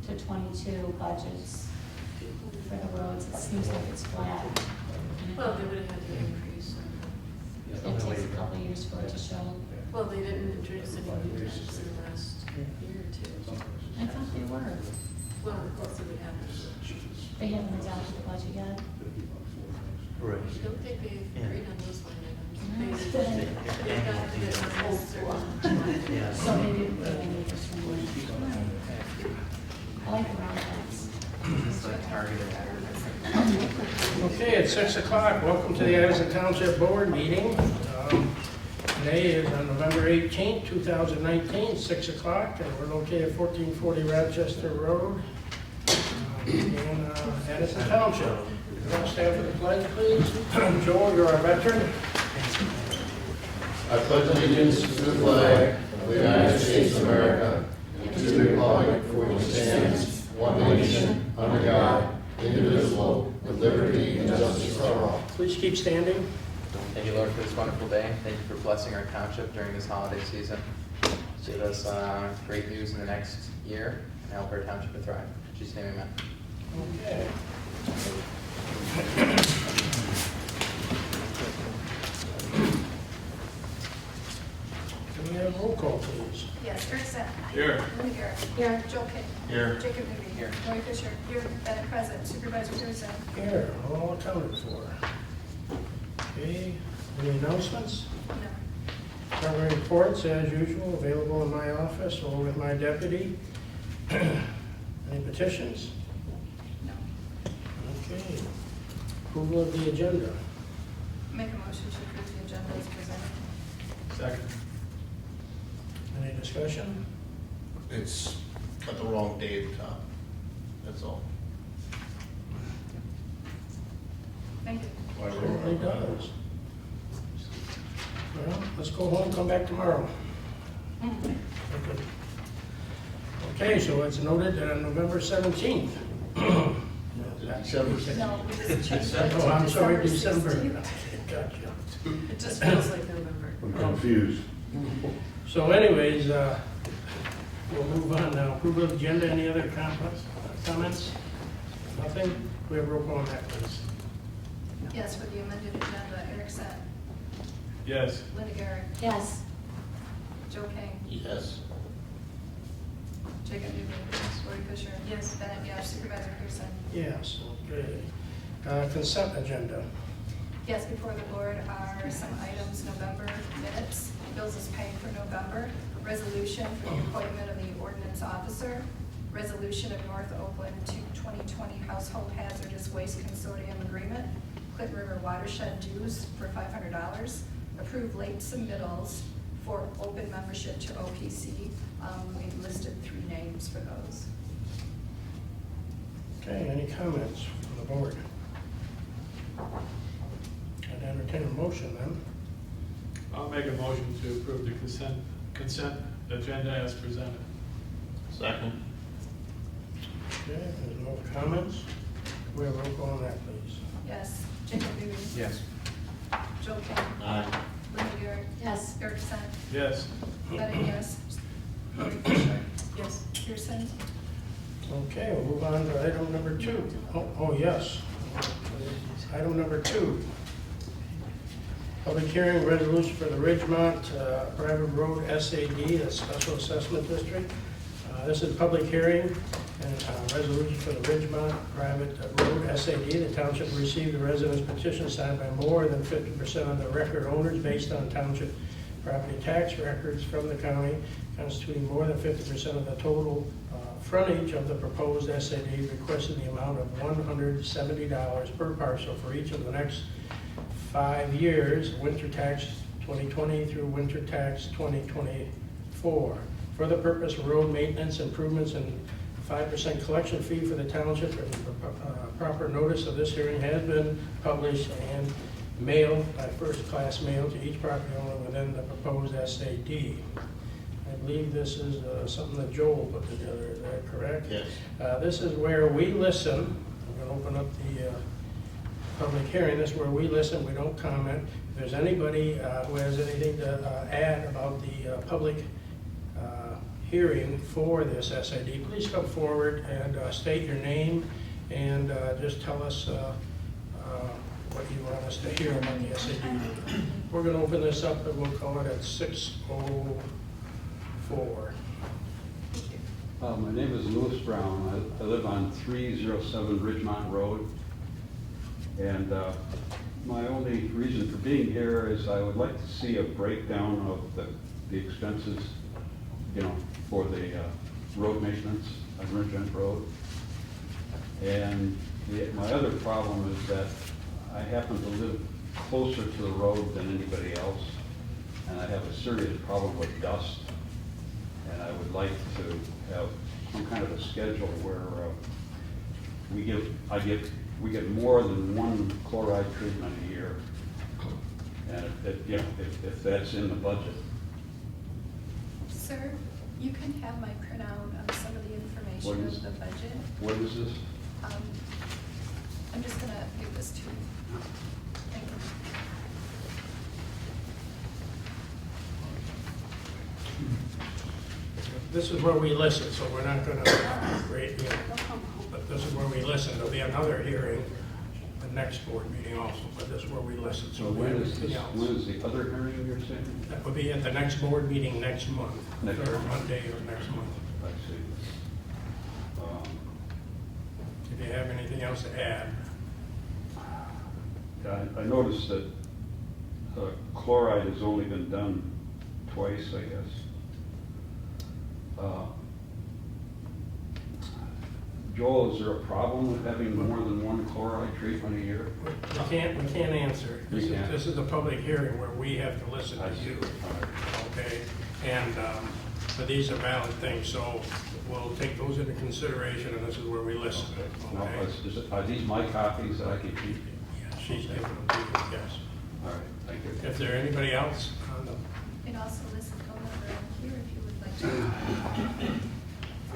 to 22 budgets for the roads. It seems like it's flat. Well, they would have had to increase. It takes a couple of years for it to show. Well, they didn't introduce any new taxes in the last year or two. I thought they were. Well, also we haven't. They haven't adopted the budget yet. Right. I don't think they agreed on those line items. No. They got to get on certain. Yeah. So maybe we don't need this one. I like the roundabouts. It's like targeted advertising. Okay, it's 6 o'clock. Welcome to the Addison Township Board meeting. Today is on November 18th, 2019, 6 o'clock, and we're located at 1440 Rochester Road in Addison Township. We'll stand for the pledge, please. Joel, you're our veteran. I pledge allegiance to the flag of the United States of America and to the republic for which it stands, one nation, under God, indivisible, with liberty and justice for all. Please keep standing. Thank you, Lord, for this wonderful day. Thank you for blessing our township during this holiday season. Give us great news in the next year and help our township to thrive. In Jesus' name, amen. Okay. Can we have roll call, please? Yes, Erickson. Here. Linda Garrett. Here. Joel King. Here. Jacob Newby. Here. Lori Fisher. Here. Bennett present. Supervisor Pearson. Here, all accounted for. Okay, any announcements? No. Summary reports, as usual, available in my office or with my deputy. Any petitions? No. Okay. Approval of the agenda. Make a motion to approve the agenda as presented. Second. Any discussion? It's got the wrong date at the top, that's all. Thank you. Certainly does. Well, let's go home, come back tomorrow. Okay. Okay, so it's noted that on November 17th. December No, we just changed it. Oh, I'm sorry, December. 16th. Gotcha. It just feels like November. I'm confused. So anyways, we'll move on now. Approval of agenda, any other comments? Nothing? We have roll call on that, please. Yes, for the amended agenda, Erickson. Yes. Linda Garrett. Yes. Joe King. Yes. Jacob Newby. Lori Fisher. Yes. Bennett, yes. Supervisor Pearson. Yes, okay. Consent agenda. Yes, before the board are some items, November minutes, bills is paid for November, resolution for the appointment of the ordinance officer, resolution of North Oakland to 2020 Household Hazardous Waste Consortium Agreement, Clinton River Watershed dues for $500, approve late submittals for open membership to OPC. We listed 3 names for those. Okay, any comments from the board? I'd entertain a motion then. I'll make a motion to approve the consent agenda as presented. Second. Okay, there's no comments. We have roll call on that, please. Yes, Jacob Newby. Yes. Joe King. Aye. Linda Garrett. Yes. Erickson. Yes. Bennett, yes. Lori Fisher. Yes. Pearson. Okay, we'll move on to item number 2. Oh, yes. Item number 2. Public hearing resolution for the Ridgemont Private Road SAD, the Special Assessment District. This is a public hearing and resolution for the Ridgemont Private Road SAD. The township received a residence petition signed by more than 50% of the record owners based on township property tax records from the county, constituting more than 50% of the total frontage of the proposed SAD, requesting the amount of $170 per parcel for each of the next 5 years, winter tax 2020 through winter tax 2024. For the purpose of road maintenance improvements and 5% collection fee for the township, and proper notice of this hearing has been published and mailed by first-class mail to each property owner within the proposed SAD. I believe this is something that Joel put together, is that correct? Yes. This is where we listen. I'm going to open up the public hearing. This is where we listen, we don't comment. If there's anybody who has anything to add about the public hearing for this SID, please come forward and state your name and just tell us what you want us to hear about the SID. We're going to open this up and we'll call it at 6:04. My name is Louis Brown. I live on 307 Ridgemont Road. And my only reason for being here is I would like to see a breakdown of the expenses, you know, for the road maintenance on Ridgemont Road. And my other problem is that I happen to live closer to the road than anybody else, and I have a serious problem with dust. And I would like to have some kind of a schedule where we get more than one chloride treatment a year. And if that's in the budget. Sir, you can have my printout of some of the What information is- of the budget. What is this? I'm just gonna give this to you. Thank you. This is where we listen, so we're not going to rate, but this is where we listen. There'll be another hearing, the next board meeting also, but this is where we listen. So So when is everything this, else. when is the other hearing you're saying? That will be at the next board meeting next month, Next third month. Monday of next month. I see. If you have anything else to add. I noticed that chloride has only been done twice, I guess. Joel, is there a problem with having more than one chloride treatment a year? We can't answer. You can't. This is a public hearing where we have to listen I to see. you, All right. okay? And, but these are valid things, so we'll take those into consideration, and this is where we listen, Now, okay? are these my copies that I can keep? Yeah, she's giving them to you, yes. All right, thank you. If there anybody else on the, It also lists a phone number on here if you would like to.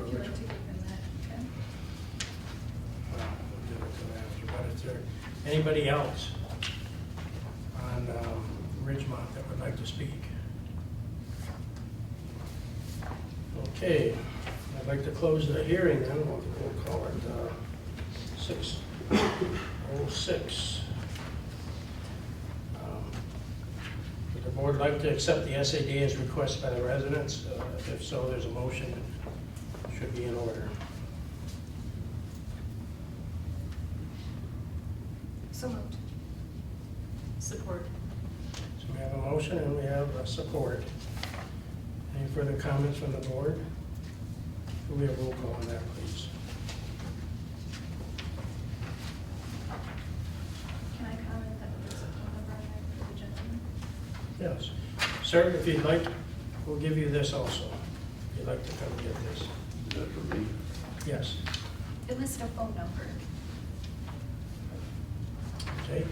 Would you like to give them that, okay? well, we'll give it to them after, but is there anybody else on Ridgemont that would like to speak? Okay, I'd like to close the hearing then, we'll call it 6:06. Would the board like to accept the SAD as requested by the residents? If so, there's a motion, it should be in order. So moved. Support. So we have a motion and we have support. Any further comments from the board? Could we have roll call on that, please? Can I comment that there's a phone number on there for the gentleman? Yes. Sir, if you'd like, we'll give you this also. If you'd like to come get this. Is that for me? Yes. It lists a phone number. Okay?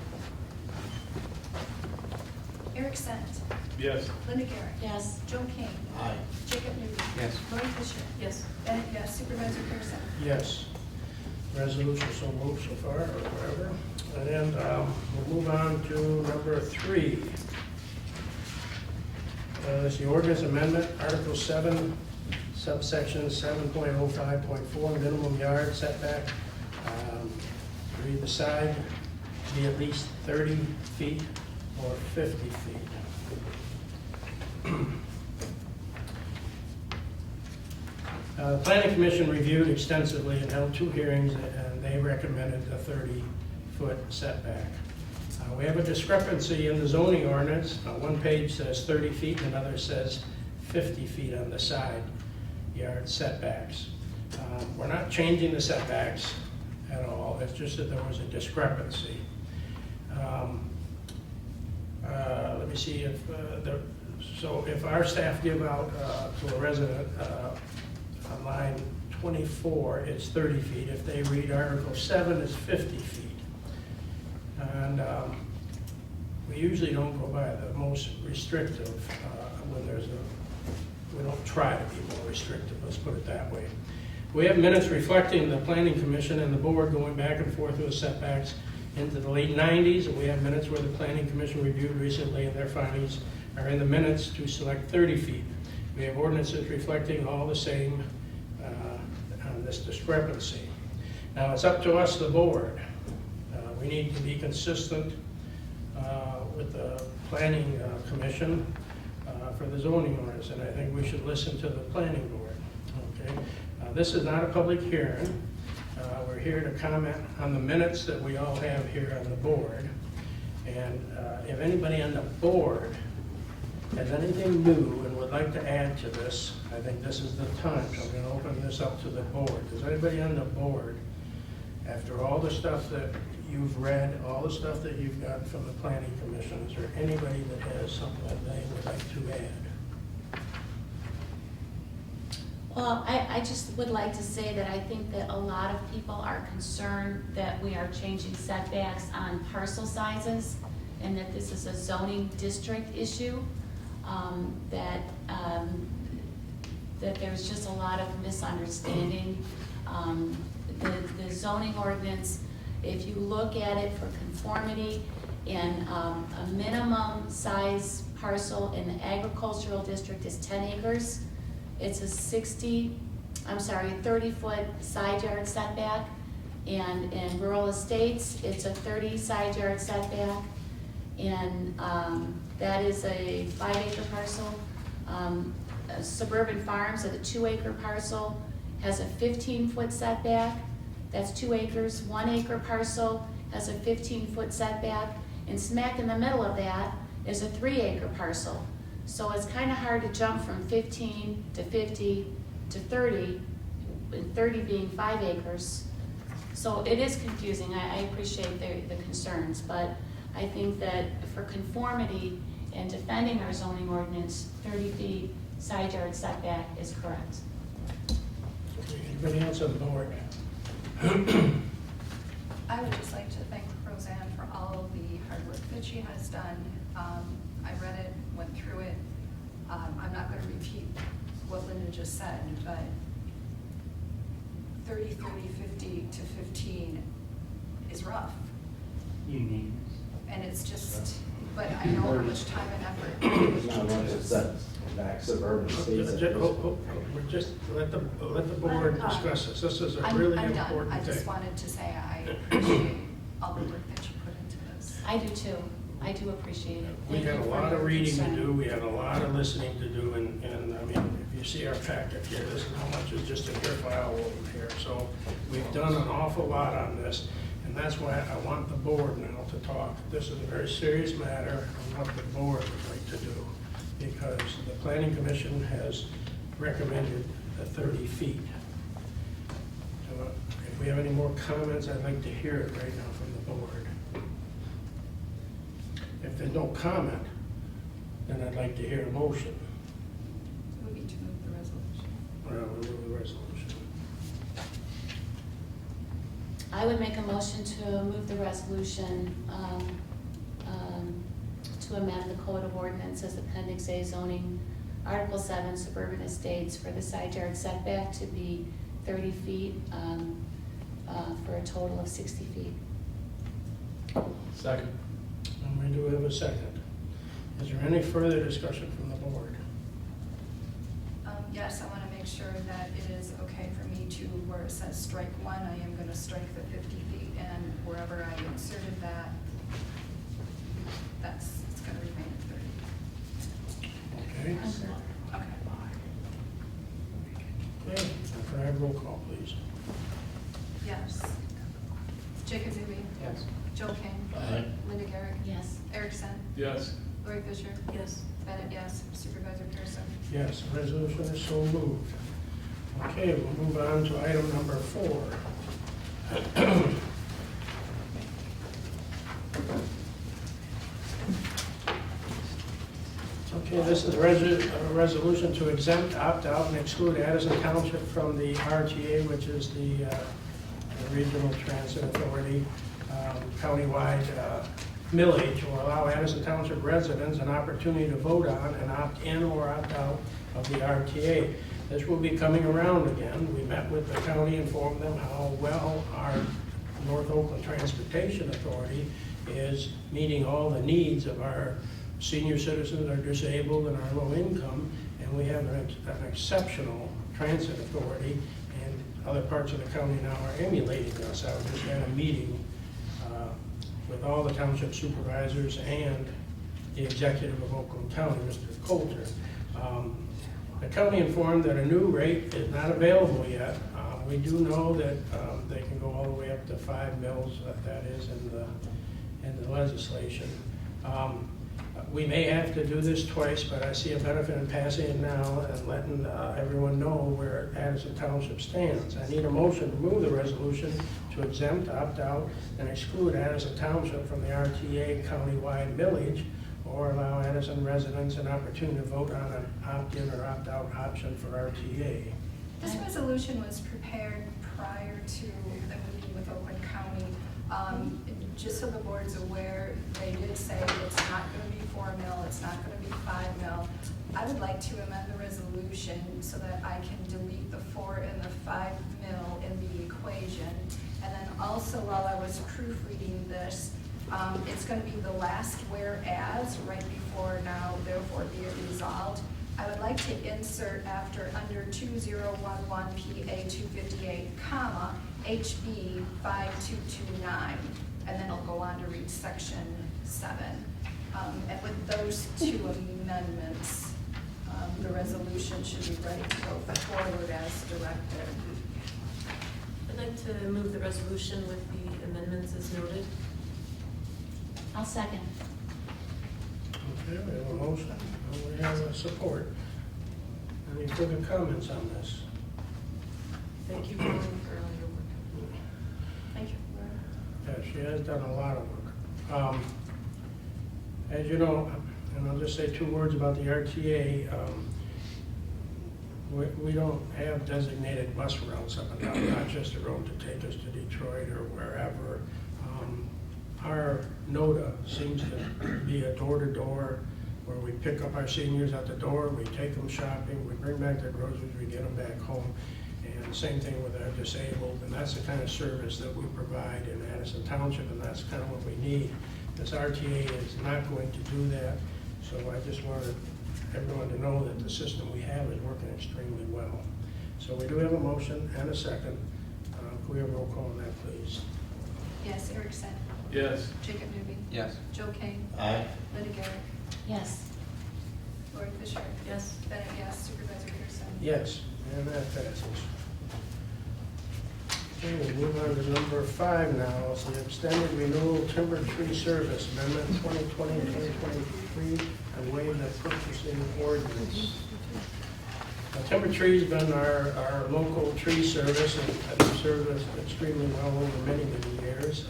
Eric Sant, Yes. Linda Garrett. Yes. Joe King. Aye. Jacob Newby. Yes. Lori Fisher. Yes. Bennett, yes. Supervisor Pearson. Yes. Resolution so moved so far, or whatever. And we'll move on to number 3. It's the ordinance amendment, Article 7, subsection 7.05.4, minimum yard setback. Read the side, be at least 30 feet or 50 feet. The Planning Commission reviewed extensively and held 2 hearings, and they recommended a 30-foot setback. We have a discrepancy in the zoning ordinance. One page says 30 feet, and another says 50 feet on the side yard setbacks. We're not changing the setbacks at all, it's just that there was a discrepancy. Let me see if, so if our staff give out to a resident on line 24, it's 30 feet. If they read Article 7, it's 50 feet. And we usually don't go by the most restrictive when there's we don't try to be more restrictive, let's put it that way. We have minutes reflecting the Planning Commission and the board going back and forth with setbacks into the late 90s, and we have minutes where the Planning Commission reviewed recently, and their findings are in the minutes to select 30 feet. We have ordinances reflecting all the same on this discrepancy. Now, it's up to us, the board. We need to be consistent with the planning commission for the zoning orders, and I think we should listen to the planning board. Okay? This is not a public hearing. We're here to comment on the minutes that we all have here on the board. And if anybody on the board has anything new and would like to add to this, I think this is the time. So I'm going to open this up to the board. Does anybody on the board, after all the stuff that you've read, all the stuff that you've got from the planning commission, is there anybody that has something that they would like to add? Well, I just would like to say that I think that a lot of people are concerned that we are changing setbacks on parcel sizes and that this is a zoning district issue, that there's just a lot of misunderstanding. The zoning ordinance, if you look at it for conformity, and a minimum size parcel in the agricultural district is 10 acres. It's a 30-foot side yard setback. And in rural estates, it's a 30 side yard setback. And that is a 5-acre parcel. Suburban farms at a 2-acre parcel has a 15-foot setback. That's 2 acres. 1-acre parcel has a 15-foot setback. And smack in the middle of that is a 3-acre parcel. So it's kind of hard to jump from 15 to 50 to 30, and 30 being 5 acres. So it is confusing. I appreciate the concerns, but I think that for conformity and defending our zoning ordinance, 30 feet side yard setback is correct. Anybody else on the board? I would just like to thank Roseanne for all of the hard work that she has done. I read it, went through it. I'm not going to repeat what Linda just said, but 30, 50 to 15 is rough. Unique. And it's just, but I know how much time and effort. It's not one of those back suburban states. Just let the board discuss this. This is a really I'm done. important I thing. just wanted to say I appreciate all the work that you put into this. I do too. I do appreciate it. We Thank had you a for lot your of reading to concern. do, we had a lot of listening to do, and I mean, if you see our packet here, this is how much is just in your file over here. So we've done an awful lot on this, and that's why I want the board now to talk. This is a very serious matter on what the board would like to do, because the planning commission has recommended the 30 feet. So if we have any more comments, I'd like to hear it right now from the board. If there's no comment, then I'd like to hear a motion. It would be to move the resolution. We'll move the resolution. I would make a motion to move the resolution to amend the Code of Ordinances Appendix A zoning, Article 7, suburban estates for the side yard setback to be 30 feet for a total of 60 feet. Second. And we do have a second. Is there any further discussion from the board? Yes, I want to make sure that it is okay for me to, where it says strike 1, I am going to strike the 50 feet, and wherever I inserted that, it's going to remain at 30. Okay. Okay. Okay, can I have roll call, please? Yes. Jacob Zuby. Yes. Joe King. Aye. Linda Garrick. Yes. Erickson. Yes. Lori Fisher. Yes. Bennett, yes. Supervisor Pearson. Yes, the resolution is so moved. Okay, we'll move on to item number 4. Okay, this is a resolution to exempt, opt out, and exclude Addison Township from the RTA, which is the Regional Transit Authority countywide millage, will allow Addison Township residents an opportunity to vote on and opt in or opt out of the RTA. This will be coming around again. We met with the county, informed them how well our North Oakland Transportation Authority is meeting all the needs of our senior citizens, our disabled, and our low income. and we have an exceptional transit authority, and other parts of the county now are emulating us. I just had a meeting with all the township supervisors and the executive of Oakland County, Mr. Coulter. The county informed that a new rate is not available yet. We do know that they can go all the way up to 5 mils, that is in the legislation. We may have to do this twice, but I see a benefit in passing it now and letting everyone know where Addison Township stands. I need a motion to move the resolution to exempt, opt out, and exclude Addison Township from the RTA countywide millage, or allow Addison residents an opportunity to vote on an opt-in or opt-out option for RTA. This resolution was prepared prior to the meeting with Oakland County. Just so the board's aware, they did say it's not going to be 4 mil, it's not going to be 5 mil. I would like to amend the resolution so that I can delete the 4 and the 5 mil in the equation. And then also, while I was proofreading this, it's going to be the last whereas right before now, therefore be it resolved. I would like to insert after under 2011 PA 258, comma, HB 5229, and then I'll go on to read section 7. And with those 2 amendments, the resolution should be ready to go forward as directed. I'd like to move the resolution with the amendments as noted. I'll second. Okay, we have a motion, and we have a support. Any further comments on this? Thank you, Colleen, for all your work. Thank you. Yeah, she has done a lot of work. As you know, and I'll just say 2 words about the RTA. We don't have designated bus routes up and down Rochester Road to take us to Detroit or wherever. Our NODA seems to be a door-to-door where we pick up our seniors at the door, we take them shopping, we bring back their groceries, we get them back home. And same thing with our disabled, and that's the kind of service that we provide in Addison Township, and that's kind of what we need. This RTA is not going to do that, so I just wanted everyone to know that the system we have is working extremely well. So we do have a motion and a second. Can we have a roll call on that, please? Yes, Erickson. Yes. Jacob Newby. Yes. Joe King. Aye. Linda Garrett. Yes. Lori Fisher. Yes. Bennett, yes. Supervisor Pearson. Yes, and that passes. Okay, we'll move on to number 5 now. It's the extended renewal timber tree service amendment 2020-2023 and waive the purchasing ordinance. Timber Tree's been our local tree service, and has served us extremely well over many, many years.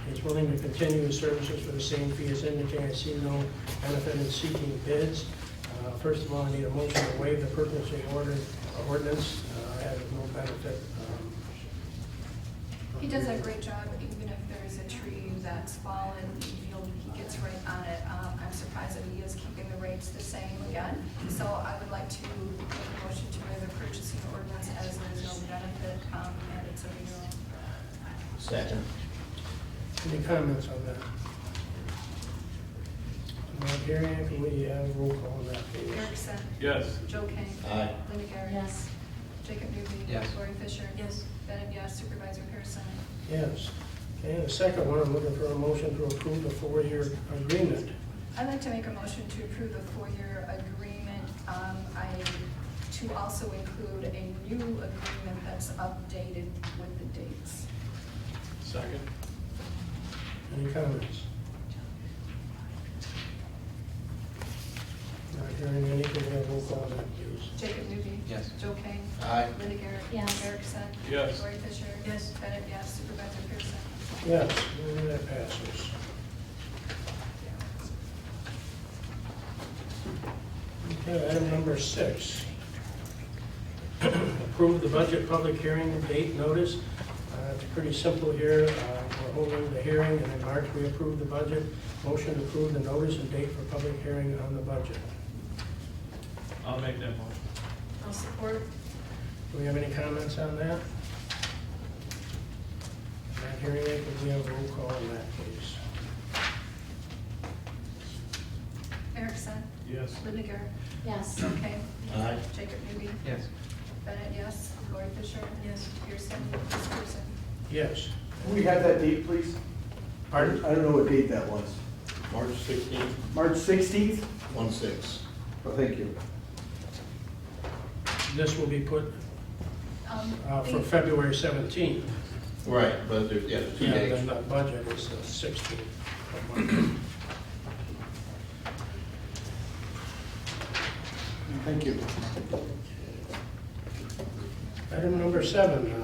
He's willing to continue his services for the same fee as indicated. I see no benefit in seeking bids. First of all, I need a motion to waive the purchasing ordinance. Has no benefit. He does a great job, even if there's a tree that's fallen, he gets right on it. I'm surprised that he is keeping the rates the same again. So I would like to make a motion to waive the purchasing ordinance as there's no benefit, and it's a renewal. Second. Any comments on that? Not hearing it, can we have a roll call on that, please? Erickson. Yes. Joe King. Aye. Linda Garrett. Yes. Jacob Newby. Yes. Lori Fisher. Yes. Bennett, yes. Supervisor Pearson. Yes. Okay, the second one, I'm looking for a motion to approve the 4-year agreement. I'd like to make a motion to approve the 4-year agreement. To also include a new agreement that's updated with the dates. Second. Any comments? Not hearing any, can we have a roll call on that, please? Jacob Newby. Yes. Joe King. Aye. Linda Garrett. Yes. Erickson. Yes. Lori Fisher. Yes. Bennett, yes. Supervisor Pearson. Yes, and that passes. Okay, item number 6. Approve the budget public hearing date notice. It's pretty simple here. We're holding the hearing, and in March we approve the budget. Motion to approve the notice and date for public hearing on the budget. I'll make that motion. I'll support. Do we have any comments on that? Not hearing it, could we have a roll call on that, please? Erickson. Peterson, Yes. Liniger, Yes. Kane, Aye. Jacob Newby, Yes. Bennett, yes, Lori Fisher, Yes. Pearson, Pearson. Yes. Can we have that date, please? Pardon? I don't know what date that was. March 16th, March 16th? 1/6. Oh, thank you. This will be put for The- February 17th. Right, but there's, yeah, there's 2 And days. then the budget is the 16th of March. Thank you. Item number 7.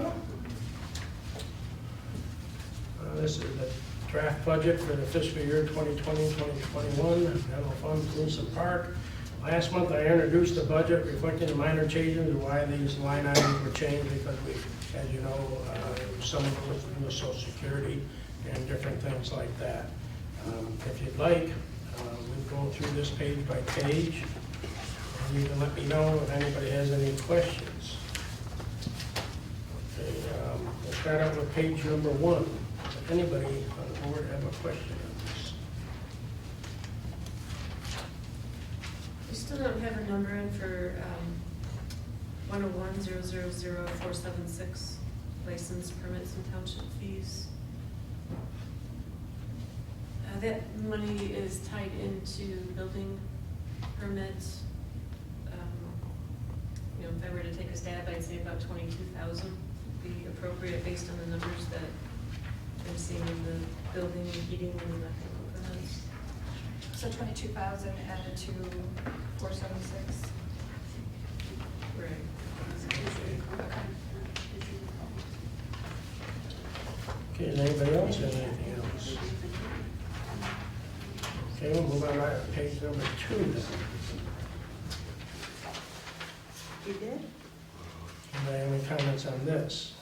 This is the draft budget for the fiscal year 2020-2021, general fund, police and park. Last month, I introduced the budget reflecting the minor changes and why these line items were changed, because we, as you know, some of it was in the social security and different things like that. If you'd like, we'll go through this page by page, and you can let me know if anybody has any questions. Okay, we'll start out with page number 1. Does anybody on the board have a question on this? We still don't have a number in for 101-000-476 license permits and township fees. That money is tied into building permits. You know, if I were to take a stab, I'd say about 22,000 would be appropriate based on the numbers that I'm seeing in the building, heating, and electrical permits. So 22,000 added to 476. Right. Okay. Okay, does anybody else have anything else? Okay, we'll move on to page number 2 then. You did? Anybody have any comments on this?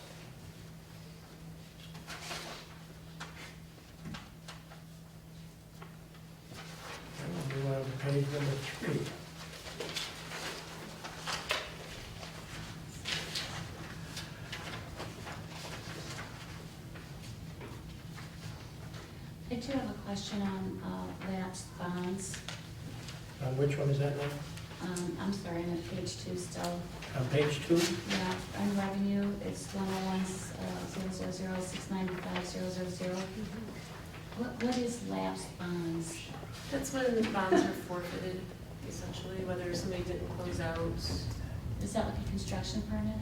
Okay, we'll move on to page number 3. I do have a question on lapsed bonds. On which one is that now? I'm sorry, I'm at page 2 still. On page 2? Yeah, on revenue, it's 101-000-695-000. What is lapsed bonds? That's when bonds are forfeited, essentially, whether somebody didn't close out. Is that like a construction permit?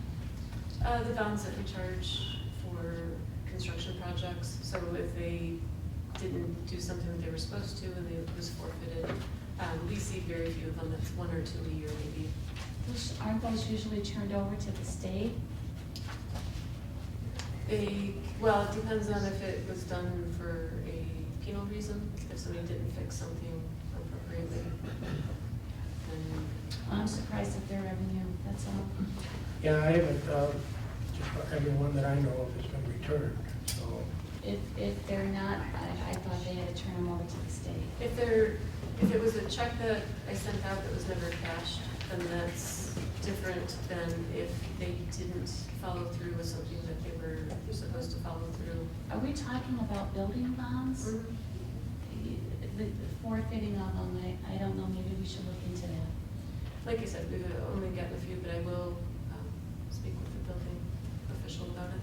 The bonds that we charge for construction projects, so if they didn't do something that they were supposed to and it was forfeited, we see very few of them, that's 1 or 2 a year maybe. Aren't those usually turned over to the state? Well, it depends on if it was done for a penal reason, if somebody didn't fix something appropriately. then- I'm surprised at their revenue, that's all. Yeah, I haven't, just about everyone that I know of has been returned, so. If they're not, I thought they had to turn them over to the state. If it was a check that I sent out that was never cashed, then that's different than if they didn't follow through with something that they were supposed to follow through. Are we talking about building bonds? The forfeiting of them, I don't know, maybe we should look into that. Like I said, we've only gotten a few, but I will speak with the building official about it.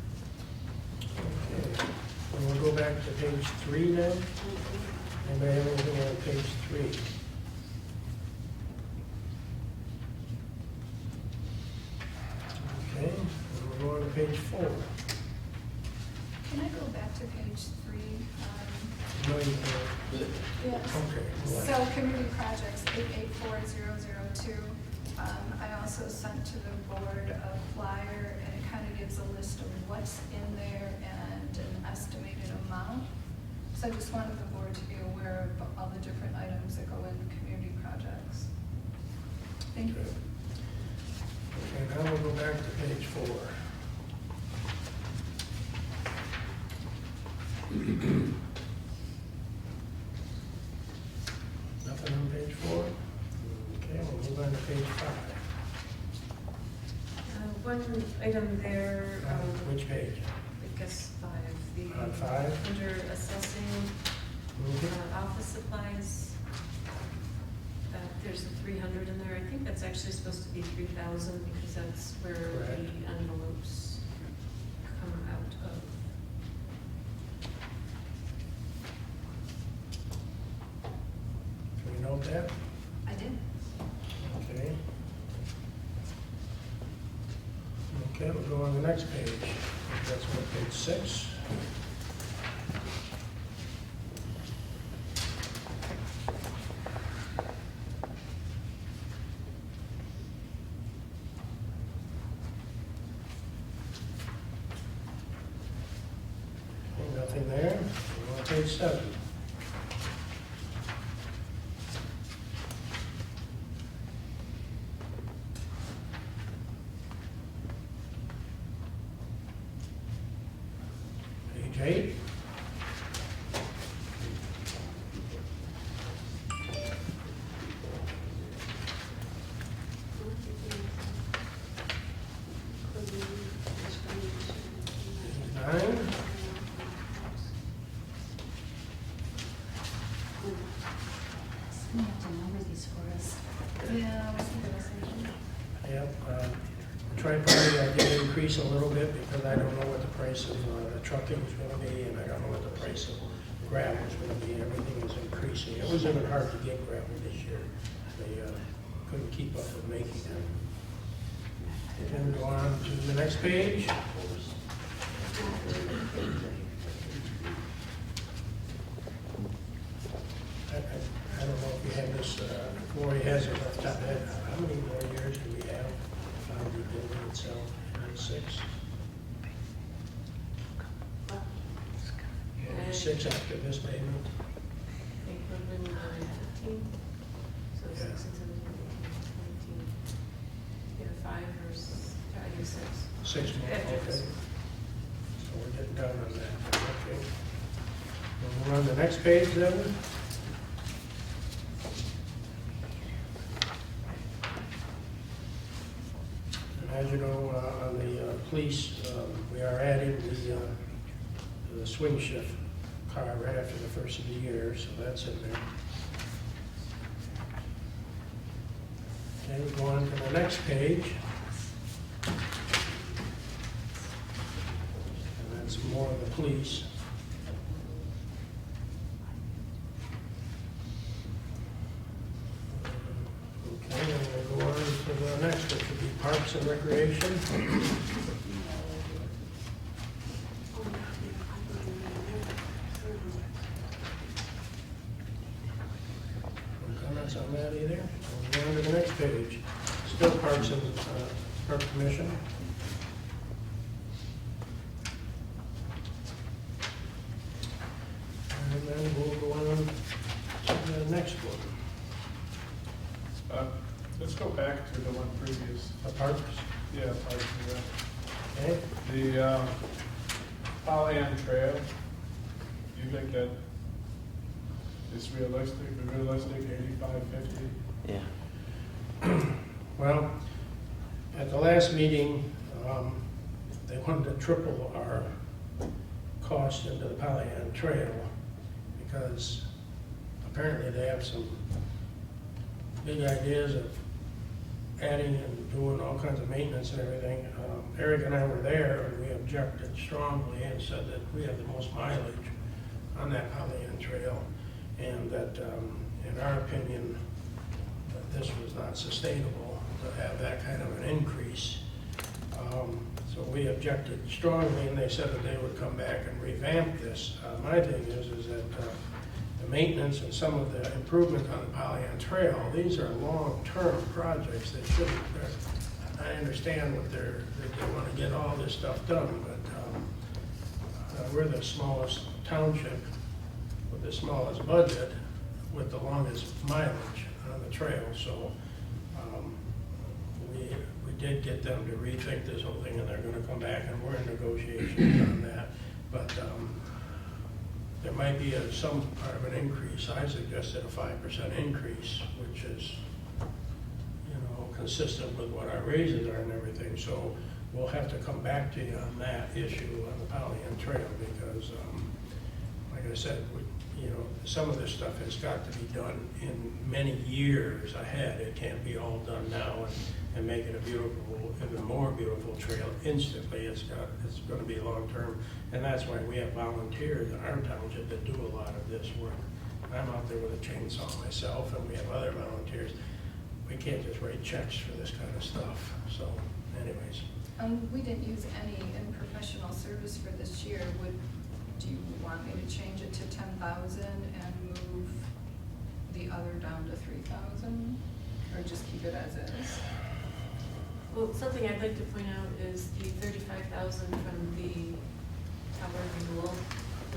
Okay. And we'll go back to page 3 now. Anybody have anything on page 3? Okay, we'll go on to page 4. Can I go back to page 3? No, you can't. Yes. Okay. go on. So community projects, 884002. I also sent to the board a flyer, and it kind of gives a list of what's in there and an estimated amount. So I just wanted the board to be aware of all the different items that go in community projects. Thank you. Okay, now we'll go back to page 4. Nothing on page 4? Okay, we'll move on to page 5. One item there, Which page? I guess 5. On 5? Under assessing Mhm. office supplies, that there's a 300 in there. I think that's actually supposed to be 3,000 because that's where Correct. the envelopes come out of. Can we note that? I did. Okay. Okay, we'll go on the next page. That's what, page 6? Okay, nothing there. We're on page 7. Page 8. Page 9. You have to number these for us. Yeah, I was thinking the same thing. Yep, tri-party I did increase a little bit because I don't know what the price of the trucking is gonna be, and I don't know what the price of gravel is gonna be. Everything is increasing. It was even hard to get gravel this year. They couldn't keep up with making them. And then go on to the next page. I don't know if you have this, Lori has it off the top of her head. How many more years do we have on the building itself? 6? Yeah, 6 after this payment. I think we're going to 15. So 6 Yeah. and 17, 18, 19. Yeah, 5 or I guess 6. 6 more, After okay. this. So we're getting down on that, okay. We'll run the next page then. As you know, on the police, we are adding the swing shift car right after the first of the year, so that's in there. Okay, we go on to the next page. And that's more of the police. Okay, and we'll go on to the next, which would be Parks and Recreation. No comments on that either. We'll go on to the next page. Still Parks and Park Commission. And then we'll go on to the next one. Let's go back to the one previous. The Parks, Yeah, Parks and Rec. okay? The Pollyant Trail, do you think that is realistic, 85, 50? Yeah. Well, at the last meeting, they wanted to triple our cost into the Pollyant Trail because apparently they have some big ideas of adding and doing all kinds of maintenance and everything. Eric and I were there and we objected strongly and said that we have the most mileage on that Pollyant Trail and that, in our opinion, that this was not sustainable to have that kind of an increase. So we objected strongly, and they said that they would come back and revamp this. My thing is that the maintenance and some of the improvement on the Pollyant Trail, these are long-term projects. They shouldn't. I understand what that they want to get all this stuff done, but we're the smallest township with the smallest budget with the longest mileage on the trail. So we did get them to rethink this whole thing, and they're going to come back, and we're in negotiations on that. But there might be some part of an increase. I suggested a 5% increase, which is, consistent with what our raises are and everything. So we'll have to come back to you on that issue on the Pollyant Trail because, like I said, you know, some of this stuff has got to be done in many years ahead. It can't be all done now and make it a beautiful, even more beautiful trail instantly. It's gonna be long-term, and that's why we have volunteers in our township that do a lot of this work. I'm out there with a chainsaw myself, and we have other volunteers. We can't just write checks for this kind of stuff, so anyways. We didn't use any in professional service for this year. Do you want me to change it to 10,000 and move the other down to 3,000? Or just keep it as is? Well, something I'd like to point out is the 35,000 from the tower renewal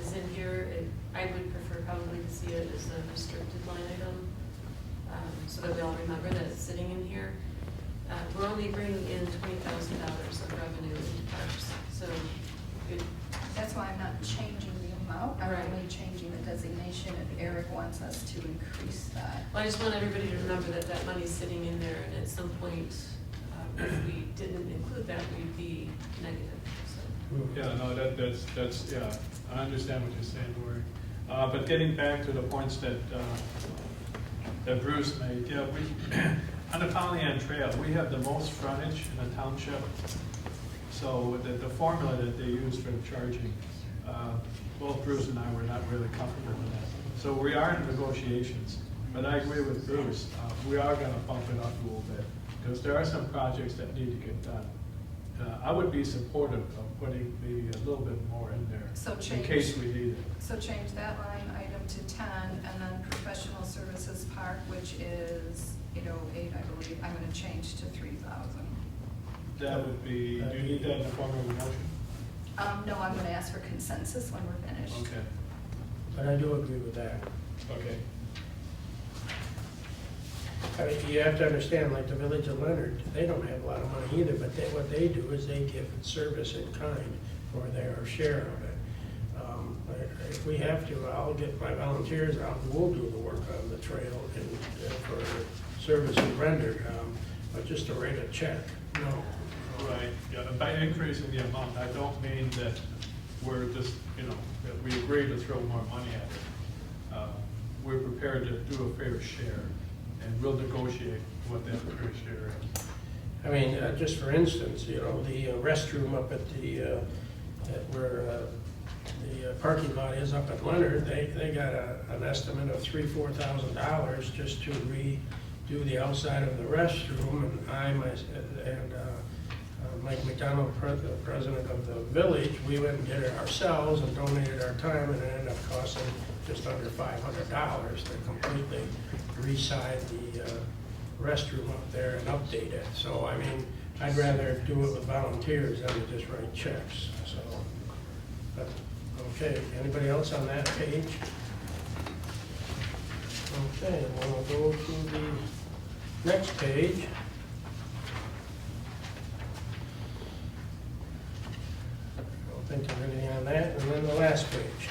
is in here. I would prefer probably to see it as a restricted line item, so that we all remember that it's sitting in here. We're only bringing in $20,000 of revenue into parks, so it, That's why I'm not changing the amount. I'm Right. only changing the designation if Eric wants us to increase that. well, I just want everybody to remember that that money's sitting in there, and at some point, if we didn't include that, we'd be negative, so. Yeah, no, that's, yeah, I understand what you're saying, Lori. But getting back to the points that Bruce made, yeah, on the Pollyant Trail, we have the most frontage in the township. So the formula that they use for the charging, both Bruce and I were not really comfortable with that. So we are in negotiations, but I agree with Bruce. We are gonna bump it up a little bit, because there are some projects that need to get done. I would be supportive of putting maybe a little bit more in there, So in change. case we need it. So change that line item to 10, and then professional services park, which is 808, I believe, I'm gonna change to 3,000. That would be, do you need that in the form of a motion? No, I'm gonna ask for consensus when we're finished. Okay, But I do agree with that. okay. I mean, you have to understand, like the Village of Leonard, they don't have a lot of money either, but what they do is they give service in kind for their share of it. If we have to, I'll get my volunteers out, and we'll do the work on the trail and for services rendered, but just to write a check, no. Right, yeah, and by increasing the amount, I don't mean that we're just, that we agree to throw more money at it. We're prepared to do a fair share, and we'll negotiate what that fair share is. I mean, just for instance, the restroom up at where the parking lot is up at Leonard, they got an estimate of $3,000-4,000 just to redo the outside of the restroom, and Mike McDonald, the president of the village, we went and did it ourselves and donated our time, and it ended up costing just under $500 to completely reside the restroom up there and update it. So, I mean, I'd rather do it with volunteers than to just write checks, so. But, okay, anybody else on that page? Okay, we'll go to the next page. I don't think there's anything on that, and then the last page.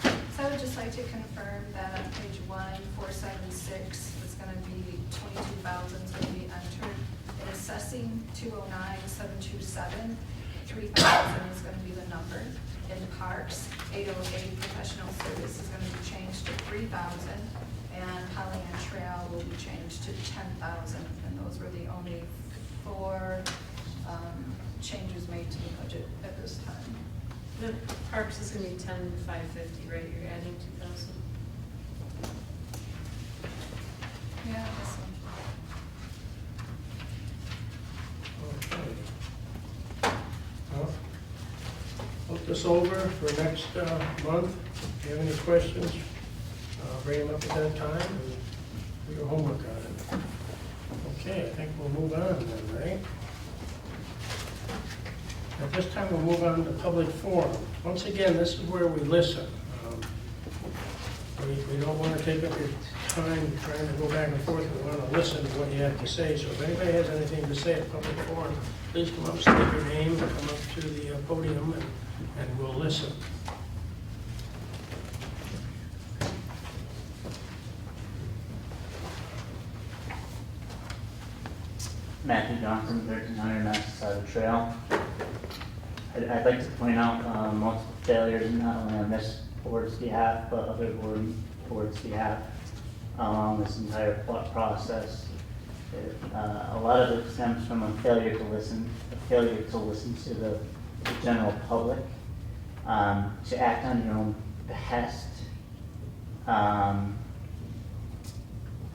So I would just like to confirm that on page 1476, it's gonna be 22,000 is gonna be entered. In assessing 209,727, 3,000 is gonna be the number. In parks, 808 professional service is gonna be changed to 3,000, and Pollyant Trail will be changed to 10,000. And those were the only 4 changes made to the budget at this time. The parks is gonna be 10,550, right? You're adding 2,000. Yeah, this one. Okay. Well, look this over for next month. If you have any questions, bring them up at that time and do your homework on it. Okay, I think we'll move on then, right? At this time, we'll move on to public forum. Once again, this is where we listen. We don't want to take up your time trying to go back and forth. We want to listen to what you have to say. So if anybody has anything to say at public forum, please come up, state your name, and come up to the podium, and we'll listen. Matthew Johnson, 1300 Massasoit Trail. I'd like to point out multiple failures not only on this board's behalf, but other boards' behalf along this entire process. A lot of it stems from a failure to listen to the general public, to act on your own behest,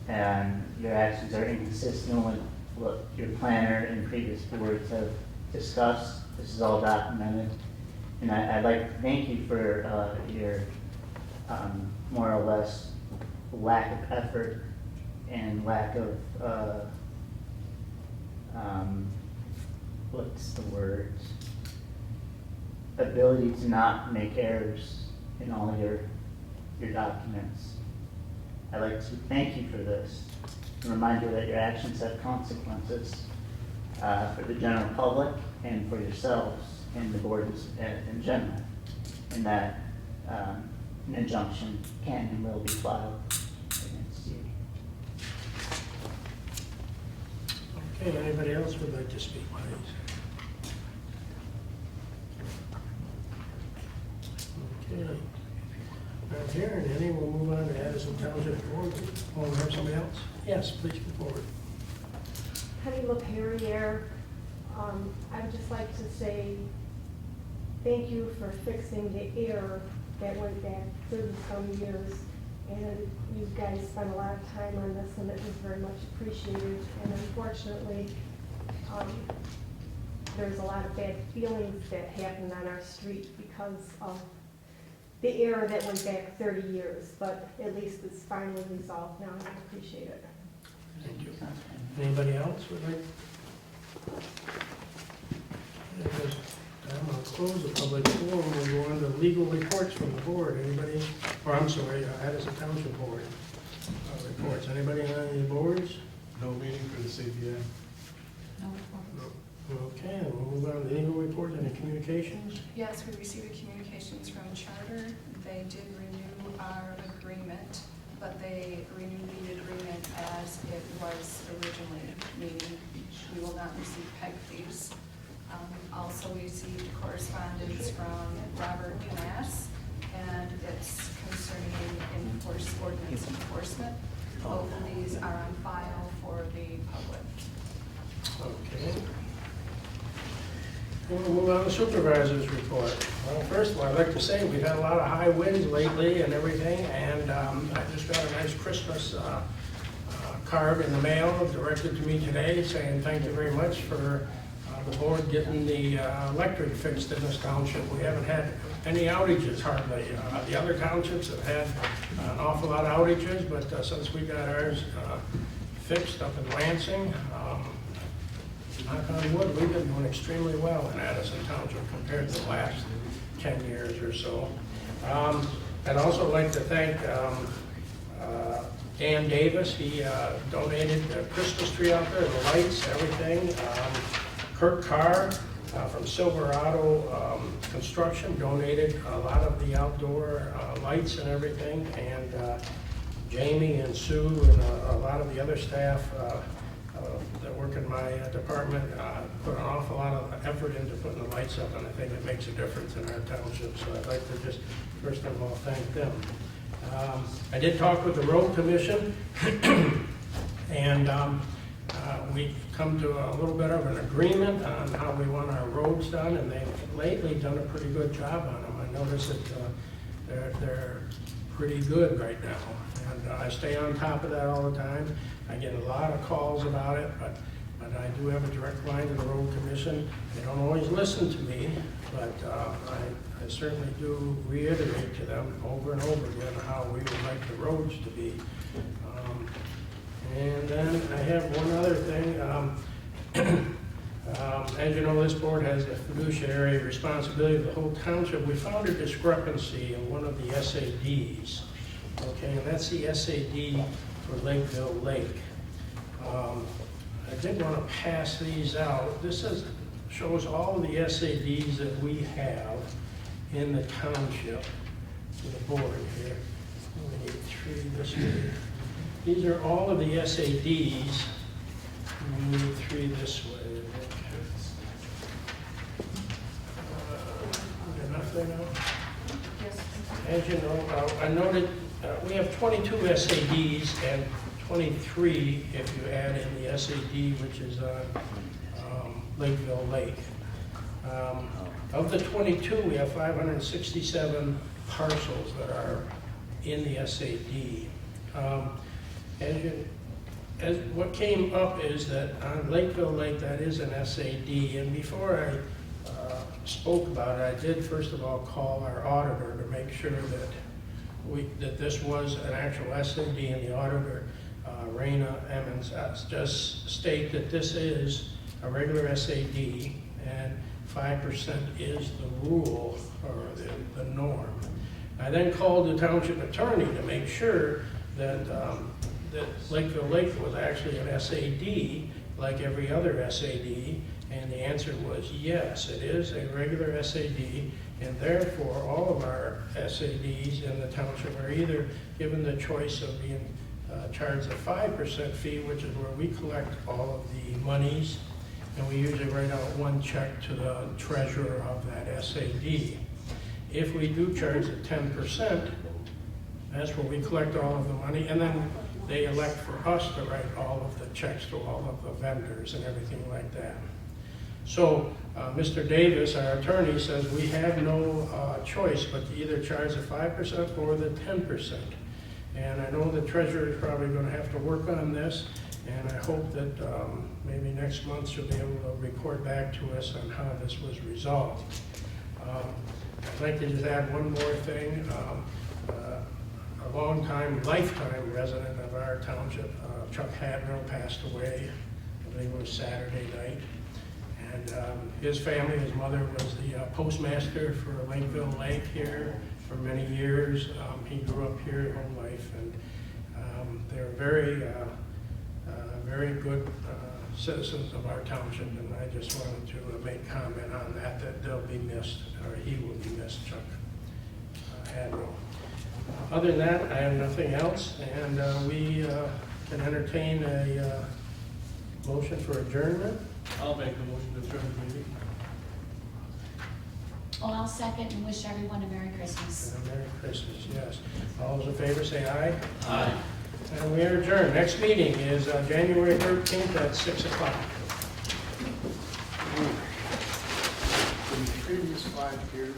and your actions are inconsistent with what your planner and previous boards have discussed. This is all documented, and I'd like to thank you for your more or less lack of effort and lack of what's the word? Ability to not make errors in all your documents. I'd like to thank you for this and remind you that your actions have consequences for the general public and for yourselves and the board in general, and that an injunction can and will be filed against you. Okay, anybody else would like to speak, please? Okay. Not hearing any, we'll move on to Addison Township Board. Oh, we have somebody else? Yes, please come forward. Penny LaPerriere. I would just like to say thank you for fixing the error that went back 30-some years. And you guys spent a lot of time on this, and it was very much appreciated. And unfortunately, there's a lot of bad feelings that happened on our street because of the error that went back 30 years. But at least it's finally resolved now, and I appreciate it. Thank you. Anybody else would like? I'm going to close the public forum. We'll go on to legal reports from the board. Anybody, or I'm sorry, Addison Township Board reports. Anybody on any boards? No meeting for the CBA. No. Okay, we'll move on to legal reports. Any communications? Yes, we received communications from Charter. They did renew our agreement, but they renewed the agreement as it was originally, meaning we will not receive PEG fees. Also, we received correspondence from Robert Mass, and it's concerning ordinance enforcement. Both of these are on file for the public. Okay. We'll move on to supervisor's report. Well, first of all, I'd like to say we've had a lot of high winds lately and everything, and I just got a nice Christmas card in the mail directed to me today saying thank you very much for the board getting the electric fixed in this township. We haven't had any outages hardly. The other townships have had an awful lot of outages, but since we got ours fixed up in Lansing, knock on wood, we've been doing extremely well in Addison Township compared to the last 10 years or so. I'd also like to thank Dan Davis. He donated the Christmas tree out there, the lights, everything. Kurt Carr from Silverado Construction donated a lot of the outdoor lights and everything. And Jamie and Sue and a lot of the other staff that work in my department put an awful lot of effort into putting the lights up, and I think it makes a difference in our township. So I'd like to just, first of all, thank them. I did talk with the road commission, and we've come to a little bit of an agreement on how we want our roads done, and they've lately done a pretty good job on them. I notice that they're pretty good right now, and I stay on top of that all the time. I get a lot of calls about it, but I do have a direct line to the road commission. They don't always listen to me, but I certainly do reiterate to them over and over again how we would like the roads to be. And then I have one other thing. As you know, this board has the fiduciary responsibility of the whole township. We found a discrepancy in one of the SADs. Okay, and that's the SAD for Lakeville Lake. I did want to pass these out. This shows all the SADs that we have in the township for the board here. We need 3 this way. These are all of the SADs. We need 3 this way. Enough there now? Yes. As you know, I noted, we have 22 SADs and 23 if you add in the SAD, which is on Lakeville Lake. Of the 22, we have 567 parcels that are in the SAD. As what came up is that on Lakeville Lake, that is an SAD, and before I spoke about it, I did first of all call our auditor to make sure that this was an actual SAD, and the auditor, Raina Emmons, just state that this is a regular SAD and 5% is the rule or the norm. I then called the township attorney to make sure that that Lakeville Lake was actually an SAD like every other SAD, and the answer was yes, it is a regular SAD, and therefore all of our SADs in the township are either given the choice of being charged a 5% fee, which is where we collect all of the monies, and we usually write out one check to the treasurer of that SAD. If we do charge the 10%, that's where we collect all of the money, and then they elect for us to write all of the checks to all of the vendors and everything like that. So Mr. Davis, our attorney, says we have no choice but to either charge the 5% or the 10%. And I know the treasurer is probably going to have to work on this, and I hope that maybe next month she'll be able to report back to us on how this was resolved. I'd like to just add one more thing. A long-time, lifetime resident of our township, Chuck Hadrow, passed away. I believe it was Saturday night. And his family, his mother was the postmaster for Lakeville Lake here for many years. He grew up here his whole life, and they're very good citizens of our township, and I just wanted to make comment on that they'll be missed, or he will be missed, Chuck Hadrow. Other than that, I have nothing else, and we can entertain a motion for adjournment. I'll make the motion to adjourn the meeting. Oh, I'll second and wish everyone a Merry Christmas. And a Merry Christmas, yes. All those in favor say aye. Aye. And we are adjourned. Next meeting is January 13th at 6 o'clock. In the previous 5 years,